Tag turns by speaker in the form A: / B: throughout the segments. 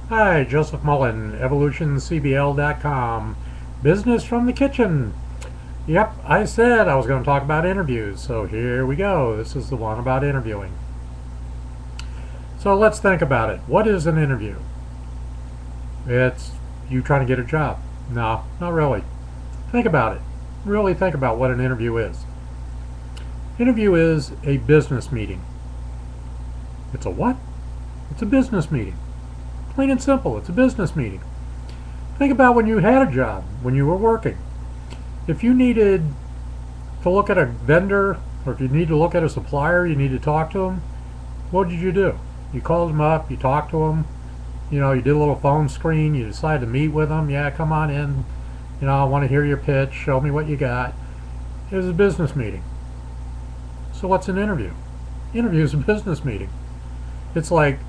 A: Hi, Joseph Mullen, EvolutionCBL.com. Business from the kitchen. Yep, I said I was going to talk about interviews, so here we go. This is the one about interviewing. So let's think about it. What is an interview? It's you trying to get a job. No, not really. Think about it. Really think about what an interview is. Interview is a business meeting. It's a what? It's a business meeting. Plain and simple, it's a business meeting. Think about when you had a job, when you were working. If you needed to look at a vendor, or if you need to look at a supplier, you need to talk to them, what did you do? You called them up, you talked to them, you did a little phone screen, you decided to meet with them. Yeah, come on in, I want to hear your pitch, show me what you got. It was a business meeting. So what's an interview? Interview is a business meeting. It's like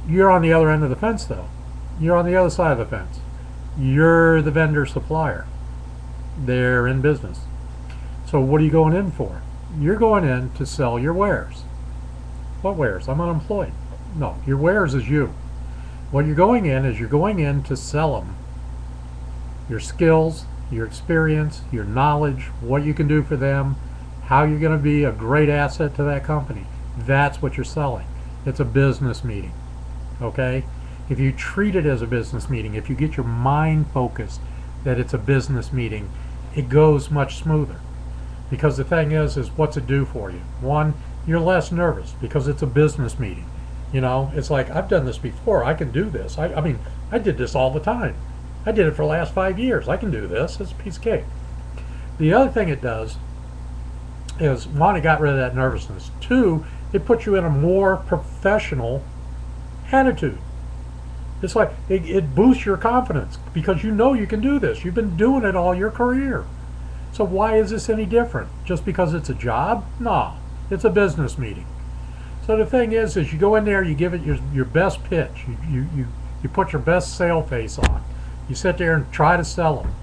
A: you're on the other end of the fence, though. You're on the other side of the fence. You're the vendor supplier. They're in business. So what are you going in for? You're going in to sell your wares. What wares? I'm unemployed. No, your wares is you. What you're going in is you're going in to sell them. Your skills, your experience, your knowledge, what you can do for them, how you're going to be a great asset to that company. That's what you're selling. It's a business meeting. Okay? If you treat it as a business meeting, if you get your mind focused that it's a business meeting, it goes much smoother. Because the thing is what's it do for you? One, you're less nervous because it's a business meeting. It's like, I've done this before. I can do this. I mean, I did this all the time. I did it for the last 5 years. I can do this. It's a piece of cake. The other thing it does is, one, it got rid of that nervousness. Two, it puts you in a more professional attitude. It's like it boosts your confidence because you can do this. You've been doing it all your career. So why is this any different? Just because it's a job? No, it's a business meeting. So the thing is you go in there, you give it your best pitch. You put your best sale face on. You sit there and try to sell them.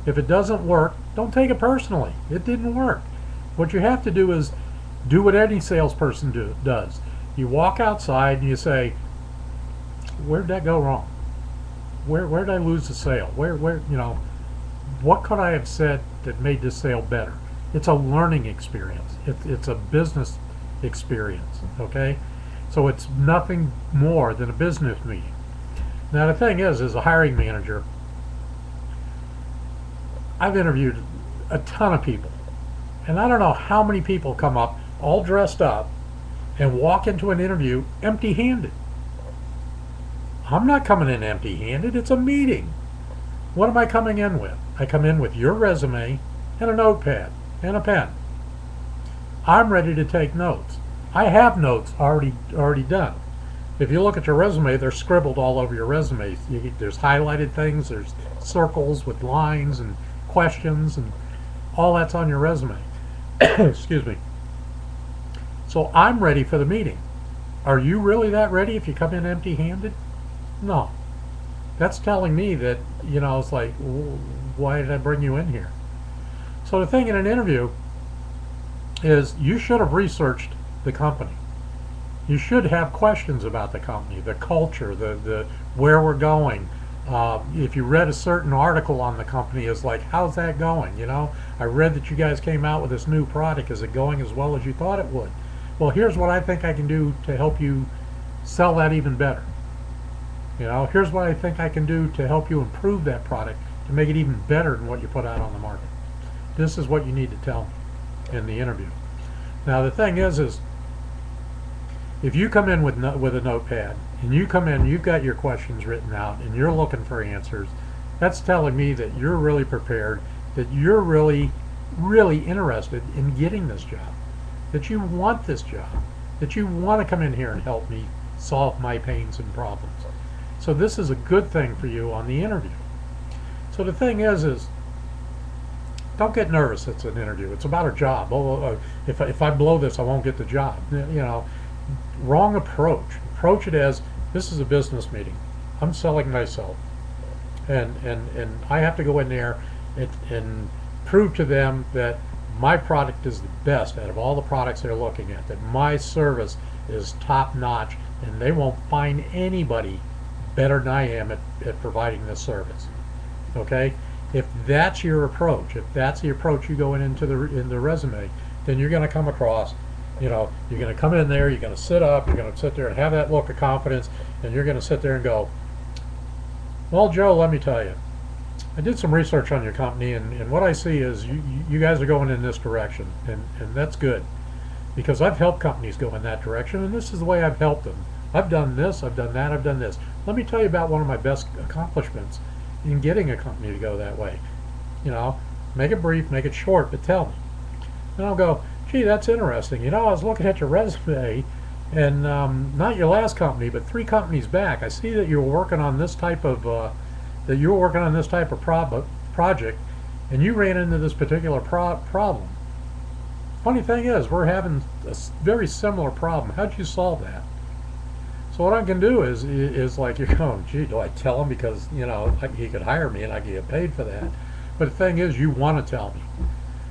A: If it doesn't work, don't take it personally. It didn't work. What you have to do is do what any salesperson does. You walk outside and you say, where did that go wrong? Where did I lose the sale? What could I have said that made this sale better? It's a learning experience. It's a business experience, okay? So it's nothing more than a business meeting. Now the thing is, as a hiring manager, I've interviewed a ton of people. And I don't know how many people come up all dressed up and walk into an interview empty-handed. I'm not coming in empty-handed. It's a meeting. What am I coming in with? I come in with your resume and a notepad and a pen. I'm ready to take notes. I have notes already done. If you look at your resume, they're scribbled all over your resume. There's highlighted things, there's circles with lines and questions, and all that's on your resume. Excuse me. So I'm ready for the meeting. Are you really that ready if you come in empty-handed? No. That's telling me that, it's like, why did I bring you in here? So the thing in an interview is you should have researched the company. You should have questions about the company, the culture, the where we're going. If you read a certain article on the company, it's like, how's that going? I read that you guys came out with this new product. Is it going as well as you thought it would? Well, here's what I think I can do to help you sell that even better. Here's what I think I can do to help you improve that product to make it even better than what you put out on the market. This is what you need to tell me in the interview. Now the thing is if you come in with a notepad and you come in, you've got your questions written out and you're looking for answers, that's telling me that you're really prepared, that you're really, really interested in getting this job, that you want this job, that you want to come in here and help me solve my pains and problems. So this is a good thing for you on the interview. So the thing is don't get nervous. It's an interview. It's about a job. If I blow this, I won't get the job. Wrong approach. Approach it as, this is a business meeting. I'm selling myself. And I have to go in there and prove to them that my product is the best out of all the products they're looking at, that my service is top notch and they won't find anybody better than I am at providing this service. Okay? If that's your approach, if that's the approach you go into the resume, then you're going to come across, you're going to come in there, you're going to sit up, you're going to sit there and have that look of confidence, and you're going to sit there and go, well, Joe, let me tell you, I did some research on your company, and what I see is you guys are going in this direction, and that's good, because I've helped companies go in that direction, and this is the way I've helped them. I've done this, I've done that, I've done this. Let me tell you about one of my best accomplishments in getting a company to go that way. Make it brief, make it short, but tell me. And I'll go, gee, that's interesting. I was looking at your resume, and not your last company, but 3 companies back. I see that you were working on this type of project, and you ran into this particular problem. Funny thing is, we're having a very similar problem. How'd you solve that? So what I can do is like, you're going, gee, do I tell him because he could hire me and I could get paid for that? But the thing is, you want to tell me.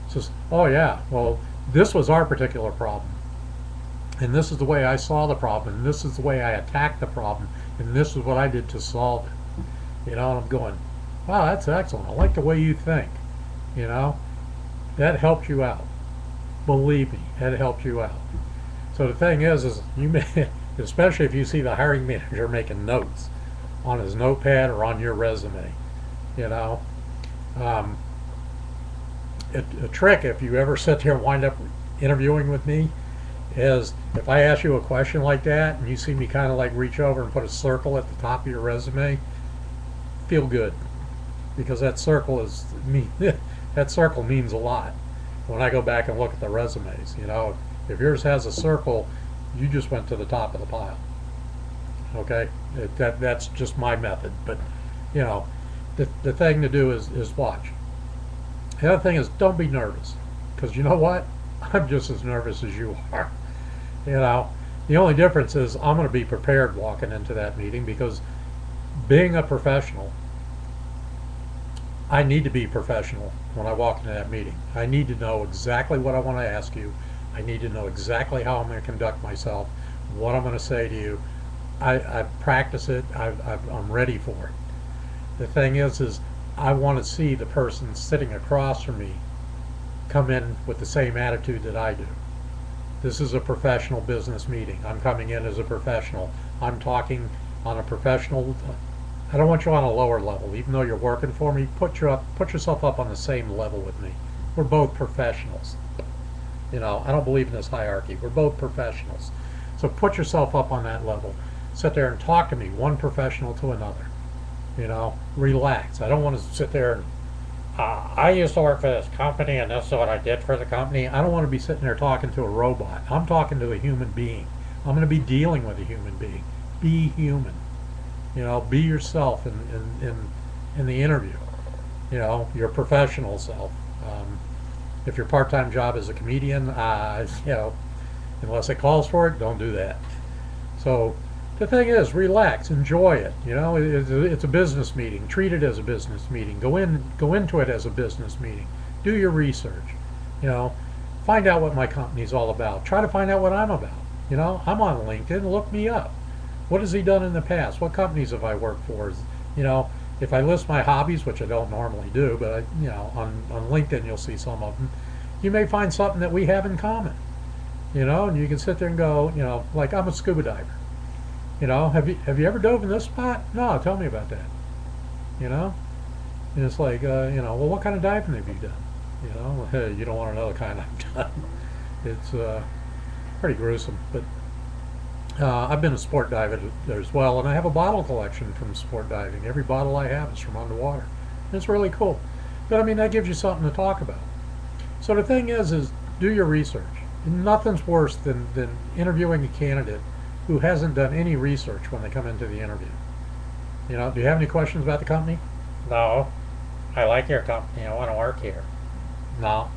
A: So, oh yeah, well, this was our particular problem, and this is the way I saw the problem, and this is the way I attacked the problem, and this is what I did to solve it. And I'm going, wow, that's excellent. I like the way you think. That helped you out. Believe me, that helped you out. So the thing is you may, especially if you see the hiring manager making notes on his notepad or on your resume, a trick, if you ever sit there and wind up interviewing with me, is if I ask you a question like that and you see me kind of like reach over and put a circle at the top of your resume, feel good, because that circle that circle means a lot when I go back and look at the resumes. If yours has a circle, you just went to the top of the pile. Okay, that's just my method. But the thing to do is watch. The other thing is, don't be nervous, because you know what? I'm just as nervous as you are. The only difference is I'm going to be prepared walking into that meeting, because being a professional, I need to be professional when I walk into that meeting. I need to know exactly what I want to ask you. I need to know exactly how I'm going to conduct myself, what I'm going to say to you. I've practiced it. I'm ready for it. The thing is I want to see the person sitting across from me come in with the same attitude that I do. This is a professional business meeting. I'm coming in as a professional. I'm talking on a professional. I don't want you on a lower level. Even though you're working for me, put yourself up on the same level with me. We're both professionals. I don't believe in this hierarchy. We're both professionals. So put yourself up on that level. Sit there and talk to me, one professional to another. Relax. I don't want to sit there and, I used to work for this company and this is what I did for the company. I don't want to be sitting there talking to a robot. I'm talking to a human being. I'm going to be dealing with a human being. Be human. Be yourself in the interview. Your professional self. If your part-time job is a comedian, unless it calls for it, don't do that. So the thing is, relax, enjoy it. It's a business meeting. Treat it as a business meeting. Go into it as a business meeting. Do your research. Find out what my company's all about. Try to find out what I'm about. I'm on LinkedIn. Look me up. What has he done in the past? What companies have I worked for? If I list my hobbies, which I don't normally do, but on LinkedIn you'll see some of them. You may find something that we have in common. And you can sit there and go, like, I'm a scuba diver. Have you ever dove in this spot? No, tell me about that. And it's like, well, what kind of diving have you done? You don't want to know the kind I've done. It's pretty gruesome, but I've been a sport diver as well, and I have a bottle collection from sport diving. Every bottle I have is from underwater. It's really cool. But that gives you something to talk about. So the thing is do your research. Nothing's worse than interviewing a candidate who hasn't done any research when they come into the interview. Do you have any questions about the company? No. I like your company. I want to work here. No.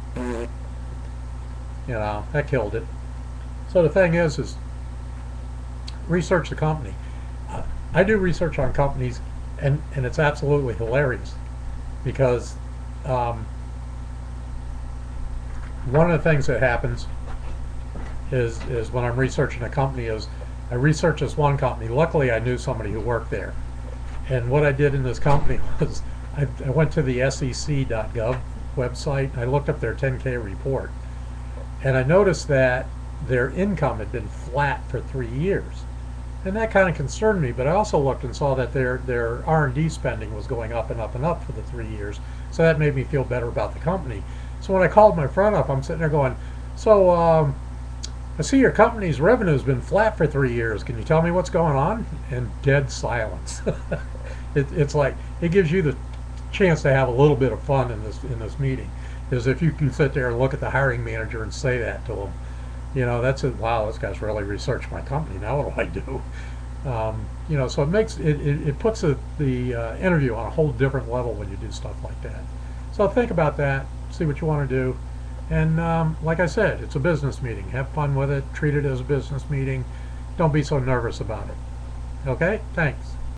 A: That killed it. So the thing is research the company. I do research on companies, and it's absolutely hilarious, because one of the things that happens is when I'm researching a company is I research this one company. Luckily, I knew somebody who worked there, And what I did in this company was I went to the SEC.gov website. I looked up their 10K report, and I noticed that their income had been flat for 3 years. And that kind of concerned me, but I also looked and saw that their R&D spending was going up and up and up for the 3 years. So that made me feel better about the company. So when I called my friend up, I'm sitting there going, so I see your company's revenue has been flat for 3 years. Can you tell me what's going on? And dead silence. It's like it gives you the chance to have a little bit of fun in this meeting, is if you can sit there and look at the hiring manager and say that to them. You know, that's it. Wow, this guy's really researched my company. Now what do I do? You know, so it puts the interview on a whole different level when you do stuff like that. So think about that. See what you want to do. And like I said, it's a business meeting. Have fun with it. Treat it as a business meeting. Don't be so nervous about it. Okay? Thanks.